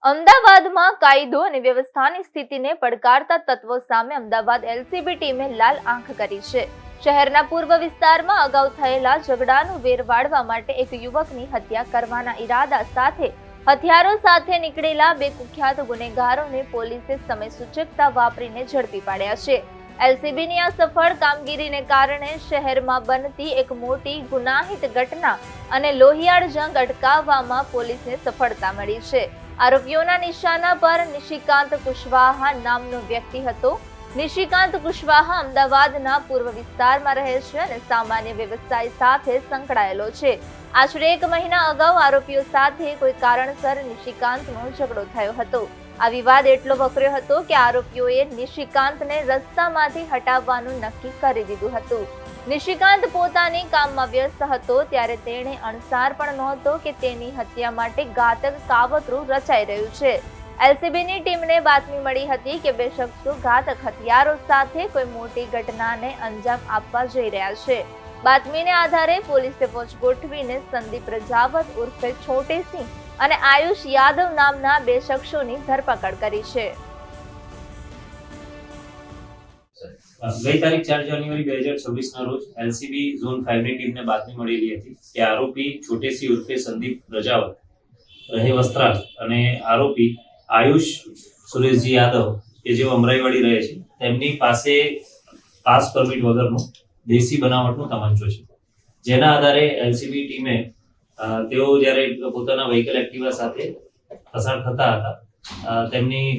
અમદાવાદમાં કાયદો અને વ્યવસ્થાની સ્થિતિને પડકારતા તત્વો સામે અમદાવાદ એલસીબી ટીમે લાલ આંખ કરી છે. શહેરના પૂર્વ વિસ્તારમાં અગાઉ થયેલા ઝઘડાનું વેર વાળવા માટે એક યુવકની હત્યા કરવાના ઈરાદા સાથે હથિયારો સાથે નીકળેલા બે કુખ્યાત ગુનેગારોને પોલીસે સમય સૂચકતા વાપરીને ઝડપી પાડ્યા છે. એલસીબીની આ સફળ કામગીરીને કારણે શહેરમાં બનતી એક મોટી ગુનાહિત ઘટના અને લોહિયાળ જંગ અટકાવવામાં પોલીસને સફળતા મળી છે. આરોપીઓના નિશાના પર નિશિકાંત કુશવાહા નામનો વ્યક્તિ હતો. નિશિકાંત કુશવાહા અમદાવાદના પૂર્વ વિસ્તારમાં રહે છે અને સામાન્ય વ્યવસાય સાથે સંકળાયેલો છે. આશરે 1 મહિના અગાઉ આરોપીઓ સાથે કોઈ કારણસર નિશિકાંતનો ઝઘડો થયો હતો. આ વિવાદ એટલો વકર્યો હતો કે આરોપીઓએ નિશિકાંતને રસ્તામાંથી હટાવવાનું નક્કી કરી દીધું હતું. નિશિકાંત પોતાની કામમાં વ્યસ્ત હતો ત્યારે તેણે અણસાર પણ નહોતો કે તેની હત્યા માટે ઘાતક કાવતરું રચાઈ રહ્યું છે. એલસીબીની ટીમને બાતમી મળી હતી કે બે શખ્સો ઘાતક હથિયારો સાથે કોઈ મોટી ઘટનાને અંજામ આપવા જઈ રહ્યા છે. બાતમીને આધારે પોલીસે વોચ ગોઠવીને સંદીપ રજાવત ઉર્ફે છોટે સિંહ અને આયુષ યાદવ નામના બે શખ્સોની ધરપકડ કરી છે. ગઈ તારીખ 4 જાન્યુઆરી 2026 ના રોજ એલસીબી ઝોન 5 ની ટીમને બાતમી મળેલી હતી કે આરોપી છોટેસી ઉર્ફે સંદીપ રજાવત રહે વસ્ત્રાલ અને આરોપી આયુષ સુરેશજી યાદવ કે જેઓ અમરાઈવાડી રહે છે તેમની પાસે પાસ પરમિટ વગરનો દેશી બનાવટનો તમંચો છે. જેના આધારે એલસીબી ટીમે તેઓ જ્યારે પોતાના વ્હીકલ એક્ટિવા સાથે પસાર થતા હતા તેમની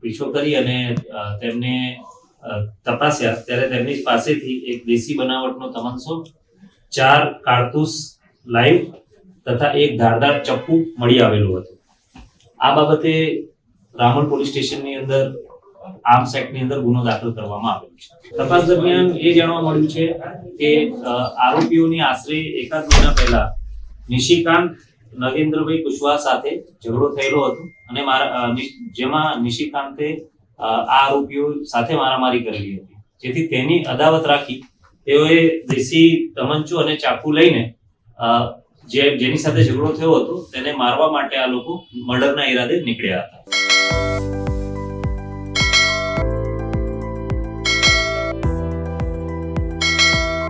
પીછો કરી અને તેમને તપાસ્યા ત્યારે તેમની પાસેથી એક દેશી બનાવટનો તમંચો, 4 કારતૂસ લાઈવ તથા એક ધારદાર ચપ્પુ મળી આવેલું હતું. આ બાબતે રામણ પોલીસ સ્ટેશનની અંદર આર્મ્સ એક્ટની અંદર ગુનો દાખલ કરવામાં આવેલો છે. તપાસ દરમિયાન એ જાણવા મળ્યું છે કે આરોપીઓની આશરે 1 મહિના પહેલા નિશિકાંત નગેન્દ્રભાઈ કુશવાહા સાથે ઝઘડો થયેલો હતો અને જેમાં નિશિકાંતે આ આરોપીઓ સાથે મારામારી કરેલી હતી. જેથી તેની અદાવત રાખી તેઓએ દેશી તમંચો અને ચાકુ લઈને જેની સાથે ઝઘડો થયો હતો તેને મારવા માટે આ લોકો મર્ડરના ઈરાદે નીકળ્યા હતા.